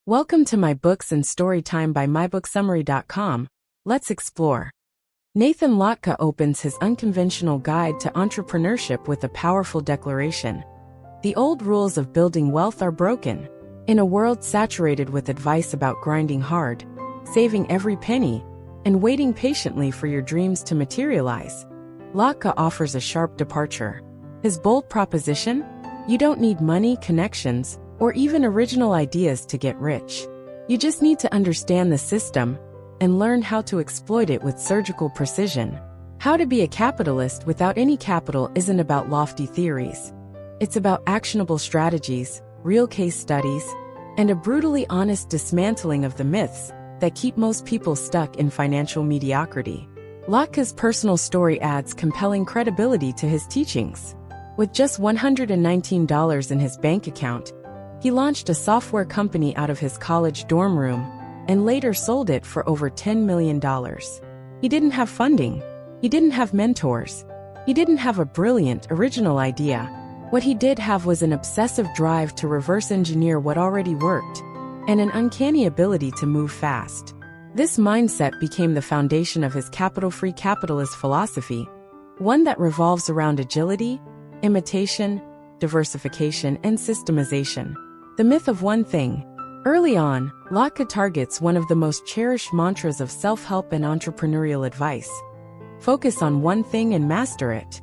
Welcome to my books and story time by mybooksummary.com. Let's explore. Nathan Latka opens his unconventional guide to entrepreneurship with a powerful declaration. The old rules of building wealth are broken. In a world saturated with advice about grinding hard, saving every penny, and waiting patiently for your dreams to materialize, Latka offers a sharp departure. His bold proposition? You don't need money, connections, or even original ideas to get rich. You just need to understand the system and learn how to exploit it with surgical precision. How to be a capitalist without any capital isn't about lofty theories. It's about actionable strategies, real case studies, and a brutally honest dismantling of the myths that keep most people stuck in financial mediocrity. Latka's personal story adds compelling credibility to his teachings. With just $119 in his bank account, he launched a software company out of his college dorm room and later sold it for over $10 million. He didn't have funding. He didn't have mentors. He didn't have a brilliant, original idea. What he did have was an obsessive drive to reverse engineer what already worked and an uncanny ability to move fast. This mindset became the foundation of his capital-free capitalist philosophy, one that revolves around agility, imitation, diversification, and systemization. The myth of one thing. Early on, Latka targets one of the most cherished mantras of self-help and entrepreneurial advice. Focus on one thing and master it.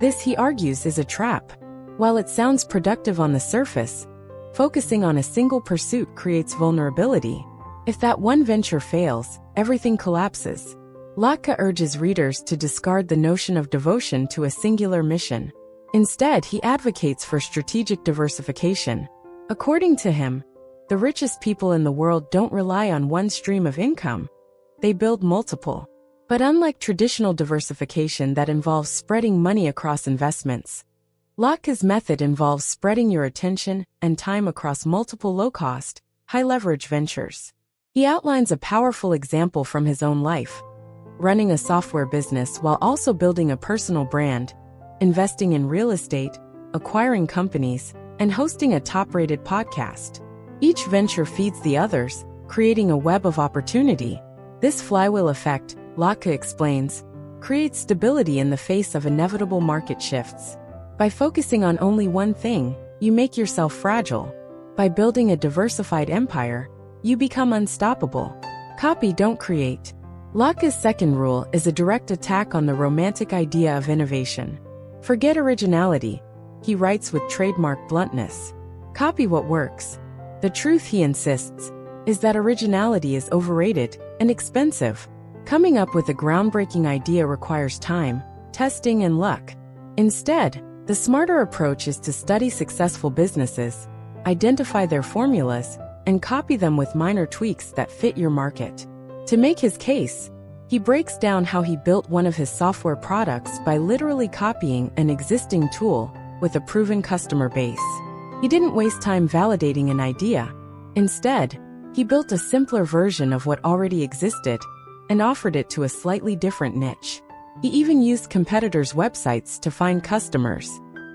This, he argues, is a trap. While it sounds productive on the surface, focusing on a single pursuit creates vulnerability. If that one venture fails, everything collapses. Latka urges readers to discard the notion of devotion to a singular mission. Instead, he advocates for strategic diversification. According to him, the richest people in the world don't rely on one stream of income. They build multiple. But unlike traditional diversification that involves spreading money across investments, Latka's method involves spreading your attention and time across multiple low-cost, high-leverage ventures. He outlines a powerful example from his own life: running a software business while also building a personal brand, investing in real estate, acquiring companies, and hosting a top-rated podcast. Each venture feeds the others, creating a web of opportunity. This flywheel effect, Latka explains, creates stability in the face of inevitable market shifts. By focusing on only one thing, you make yourself fragile. By building a diversified empire, you become unstoppable. Copy, don't create. Latka's second rule is a direct attack on the romantic idea of innovation. Forget originality, he writes with trademark bluntness. Copy what works. The truth, he insists, is that originality is overrated and expensive. Coming up with a groundbreaking idea requires time, testing, and luck. Instead, the smarter approach is to study successful businesses, identify their formulas, and copy them with minor tweaks that fit your market. To make his case, he breaks down how he built one of his software products by literally copying an existing tool with a proven customer base. He didn't waste time validating an idea. Instead, he built a simpler version of what already existed and offered it to a slightly different niche. He even used competitors' websites to find customers.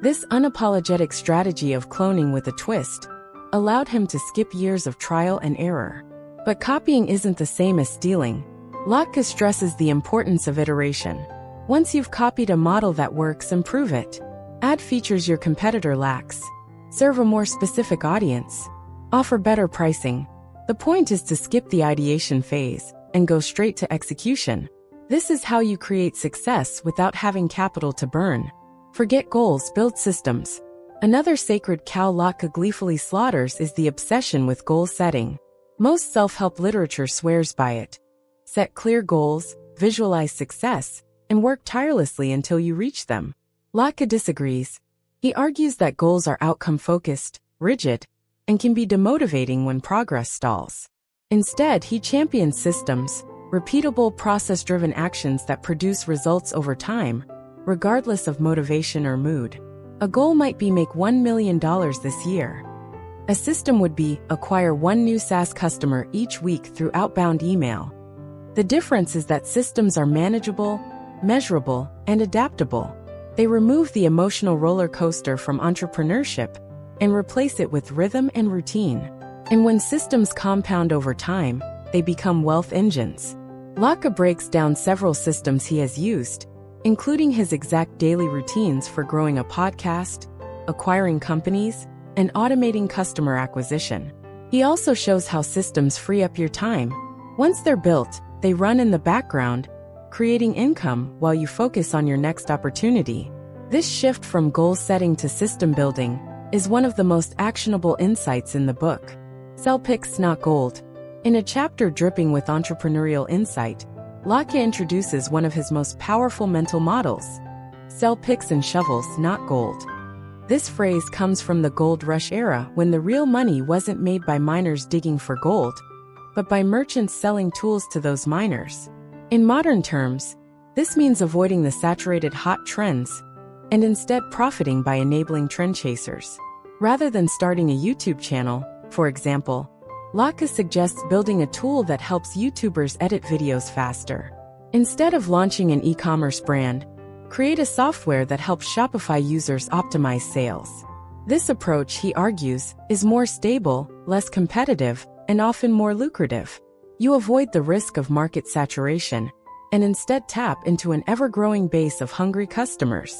This unapologetic strategy of cloning with a twist allowed him to skip years of trial and error. But copying isn't the same as stealing. Latka stresses the importance of iteration. Once you've copied a model that works, improve it. Add features your competitor lacks. Serve a more specific audience. Offer better pricing. The point is to skip the ideation phase and go straight to execution. This is how you create success without having capital to burn. Forget goals, build systems. Another sacred cow Latka gleefully slaughters is the obsession with goal setting. Most self-help literature swears by it. Set clear goals, visualize success, and work tirelessly until you reach them. Latka disagrees. He argues that goals are outcome-focused, rigid, and can be demotivating when progress stalls. Instead, he champions systems, repeatable process-driven actions that produce results over time, regardless of motivation or mood. A goal might be make $1 million this year. A system would be acquire one new SaaS customer each week through outbound email. The difference is that systems are manageable, measurable, and adaptable. They remove the emotional roller coaster from entrepreneurship and replace it with rhythm and routine. And when systems compound over time, they become wealth engines. Latka breaks down several systems he has used, including his exact daily routines for growing a podcast, acquiring companies, and automating customer acquisition. He also shows how systems free up your time. Once they're built, they run in the background, creating income while you focus on your next opportunity. This shift from goal setting to system building is one of the most actionable insights in the book. Sell picks, not gold. In a chapter dripping with entrepreneurial insight, Latka introduces one of his most powerful mental models. Sell picks and shovels, not gold. This phrase comes from the gold rush era when the real money wasn't made by miners digging for gold, but by merchants selling tools to those miners. In modern terms, this means avoiding the saturated hot trends and instead profiting by enabling trend chasers. Rather than starting a YouTube channel, for example, Latka suggests building a tool that helps YouTubers edit videos faster. Instead of launching an e-commerce brand, create a software that helps Shopify users optimize sales. This approach, he argues, is more stable, less competitive, and often more lucrative. You avoid the risk of market saturation and instead tap into an ever-growing base of hungry customers.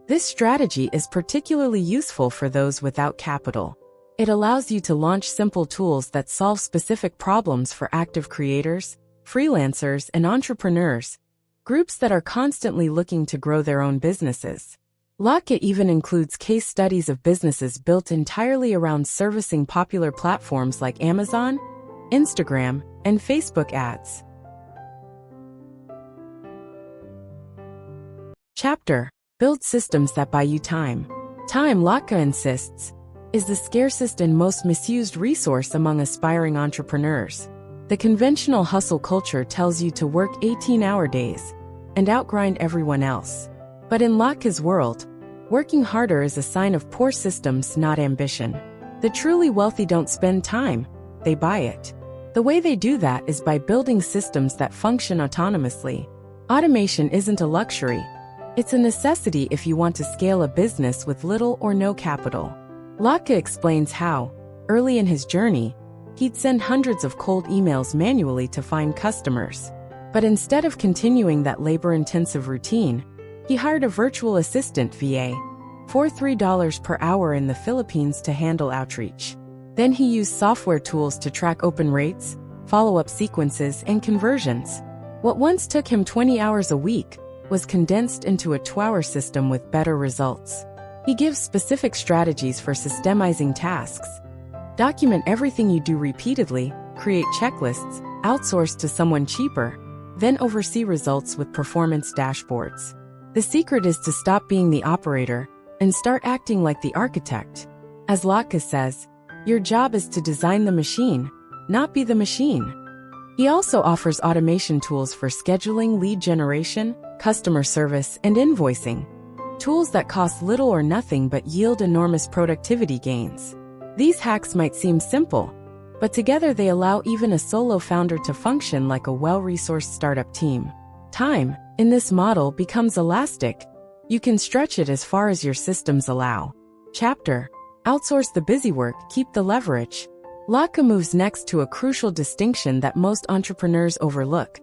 This strategy is particularly useful for those without capital. It allows you to launch simple tools that solve specific problems for active creators, freelancers, and entrepreneurs, groups that are constantly looking to grow their own businesses. Latka even includes case studies of businesses built entirely around servicing popular platforms like Amazon, Instagram, and Facebook ads. Chapter: Build systems that buy you time. Time, Latka insists, is the scarcest and most misused resource among aspiring entrepreneurs. The conventional hustle culture tells you to work 18-hour days and outgrind everyone else. But in Latka's world, working harder is a sign of poor systems, not ambition. The truly wealthy don't spend time, they buy it. The way they do that is by building systems that function autonomously. Automation isn't a luxury. It's a necessity if you want to scale a business with little or no capital. Latka explains how, early in his journey, he'd send hundreds of cold emails manually to find customers. But instead of continuing that labor-intensive routine, he hired a virtual assistant VA for $3 per hour in the Philippines to handle outreach. Then he used software tools to track open rates, follow-up sequences, and conversions. What once took him 20 hours a week was condensed into a 2-hour system with better results. He gives specific strategies for systemizing tasks. Document everything you do repeatedly, create checklists, outsource to someone cheaper, then oversee results with performance dashboards. The secret is to stop being the operator and start acting like the architect. As Latka says, your job is to design the machine, not be the machine. He also offers automation tools for scheduling, lead generation, customer service, and invoicing. Tools that cost little or nothing but yield enormous productivity gains. These hacks might seem simple, but together they allow even a solo founder to function like a well-resourced startup team. Time, in this model, becomes elastic. You can stretch it as far as your systems allow. Chapter: Outsource the busy work, keep the leverage. Latka moves next to a crucial distinction that most entrepreneurs overlook: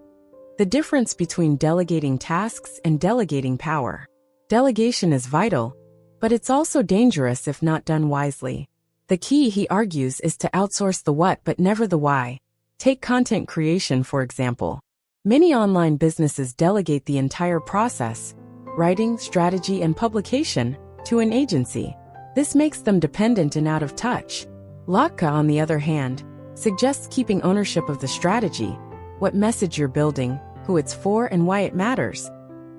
the difference between delegating tasks and delegating power. Delegation is vital, but it's also dangerous if not done wisely. The key, he argues, is to outsource the what but never the why. Take content creation, for example. Many online businesses delegate the entire process, writing, strategy, and publication, to an agency. This makes them dependent and out of touch. Latka, on the other hand, suggests keeping ownership of the strategy, what message you're building, who it's for, and why it matters,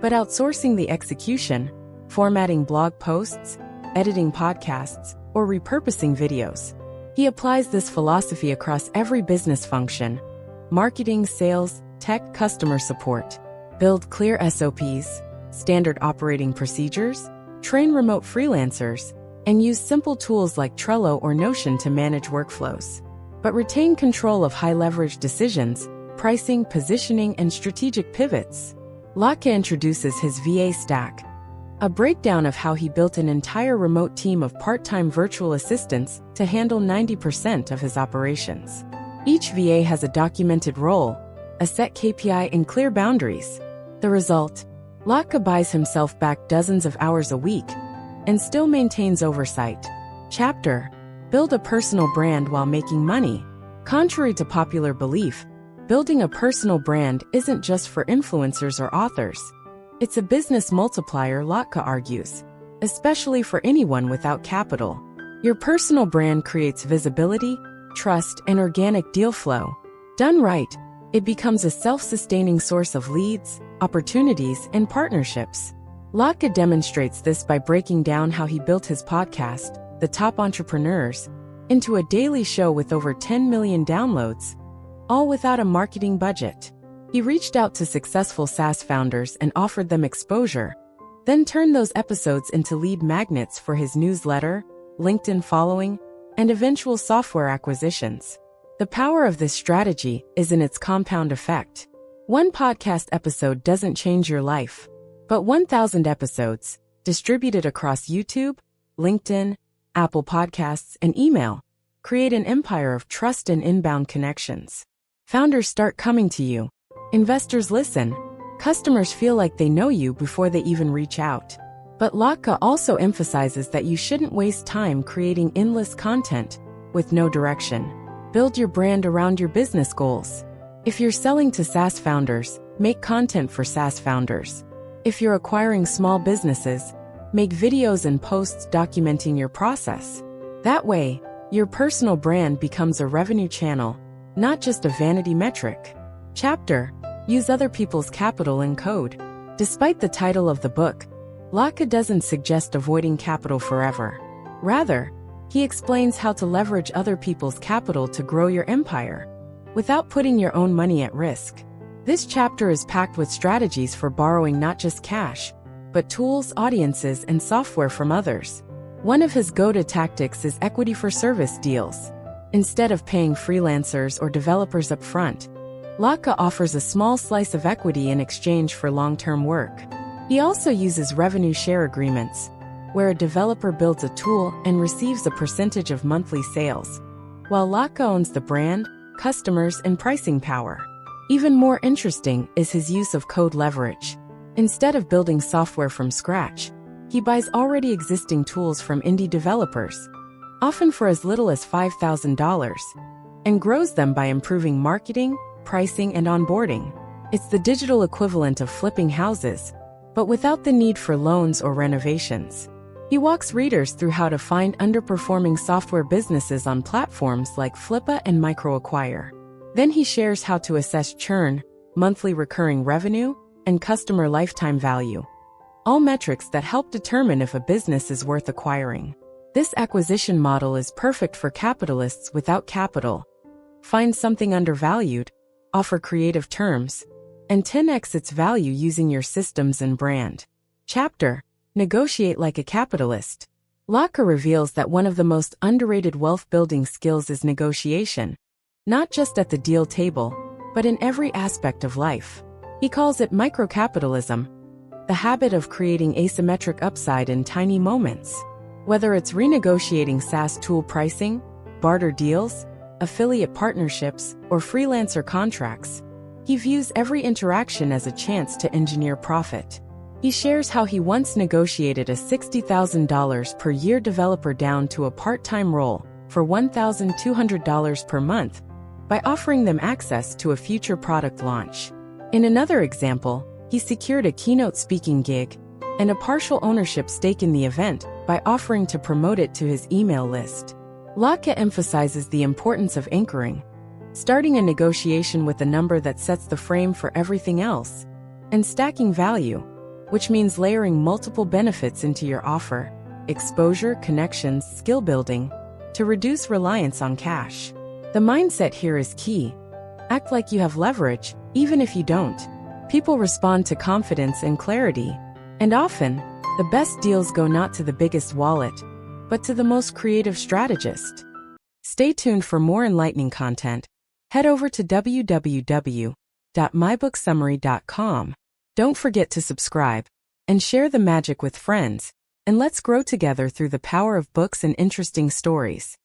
but outsourcing the execution, formatting blog posts, editing podcasts, or repurposing videos. He applies this philosophy across every business function: marketing, sales, tech, customer support. Build clear SOPs, standard operating procedures, train remote freelancers, and use simple tools like Trello or Notion to manage workflows. But retain control of high-leverage decisions, pricing, positioning, and strategic pivots. Latka introduces his VA stack. A breakdown of how he built an entire remote team of part-time virtual assistants to handle 90% of his operations. Each VA has a documented role, a set KPI, and clear boundaries. The result? Latka buys himself back dozens of hours a week and still maintains oversight. Chapter: Build a personal brand while making money. Contrary to popular belief, building a personal brand isn't just for influencers or authors. It's a business multiplier, Latka argues, especially for anyone without capital. Your personal brand creates visibility, trust, and organic deal flow. Done right, it becomes a self-sustaining source of leads, opportunities, and partnerships. Latka demonstrates this by breaking down how he built his podcast, The Top Entrepreneurs, into a daily show with over 10 million downloads, all without a marketing budget. He reached out to successful SaaS founders and offered them exposure, then turned those episodes into lead magnets for his newsletter, LinkedIn following, and eventual software acquisitions. The power of this strategy is in its compound effect. One podcast episode doesn't change your life, but 1,000 episodes, distributed across YouTube, LinkedIn, Apple Podcasts, and email, create an empire of trust and inbound connections. Founders start coming to you. Investors listen. Customers feel like they know you before they even reach out. But Latka also emphasizes that you shouldn't waste time creating endless content with no direction. Build your brand around your business goals. If you're selling to SaaS founders, make content for SaaS founders. If you're acquiring small businesses, make videos and posts documenting your process. That way, your personal brand becomes a revenue channel, not just a vanity metric. Chapter: Use other people's capital and code. Despite the title of the book, Latka doesn't suggest avoiding capital forever. Rather, he explains how to leverage other people's capital to grow your empire, without putting your own money at risk. This chapter is packed with strategies for borrowing not just cash, but tools, audiences, and software from others. One of his go-to tactics is equity for service deals. Instead of paying freelancers or developers up front, Latka offers a small slice of equity in exchange for long-term work. He also uses revenue share agreements, where a developer builds a tool and receives a percentage of monthly sales, while Latka owns the brand, customers, and pricing power. Even more interesting is his use of code leverage. Instead of building software from scratch, he buys already existing tools from indie developers, often for as little as $5,000, and grows them by improving marketing, pricing, and onboarding. It's the digital equivalent of flipping houses, but without the need for loans or renovations. He walks readers through how to find underperforming software businesses on platforms like Flippa and MicroAcquire. Then he shares how to assess churn, monthly recurring revenue, and customer lifetime value, all metrics that help determine if a business is worth acquiring. This acquisition model is perfect for capitalists without capital. Find something undervalued, offer creative terms, and 10x its value using your systems and brand. Chapter: Negotiate like a capitalist. Latka reveals that one of the most underrated wealth-building skills is negotiation, not just at the deal table, but in every aspect of life. He calls it microcapitalism, the habit of creating asymmetric upside in tiny moments. Whether it's renegotiating SaaS tool pricing, barter deals, affiliate partnerships, or freelancer contracts, he views every interaction as a chance to engineer profit. He shares how he once negotiated a $60,000 per year developer down to a part-time role for $1,200 per month by offering them access to a future product launch. In another example, he secured a keynote speaking gig and a partial ownership stake in the event by offering to promote it to his email list. Latka emphasizes the importance of anchoring, starting a negotiation with a number that sets the frame for everything else, and stacking value, which means layering multiple benefits into your offer, exposure, connections, skill building, to reduce reliance on cash. The mindset here is key. Act like you have leverage, even if you don't. People respond to confidence and clarity, and often, the best deals go not to the biggest wallet, but to the most creative strategist. Stay tuned for more enlightening content. Head over to www.mybooksummary.com. Don't forget to subscribe. and share the magic with friends, and let's grow together through the power of books and interesting stories.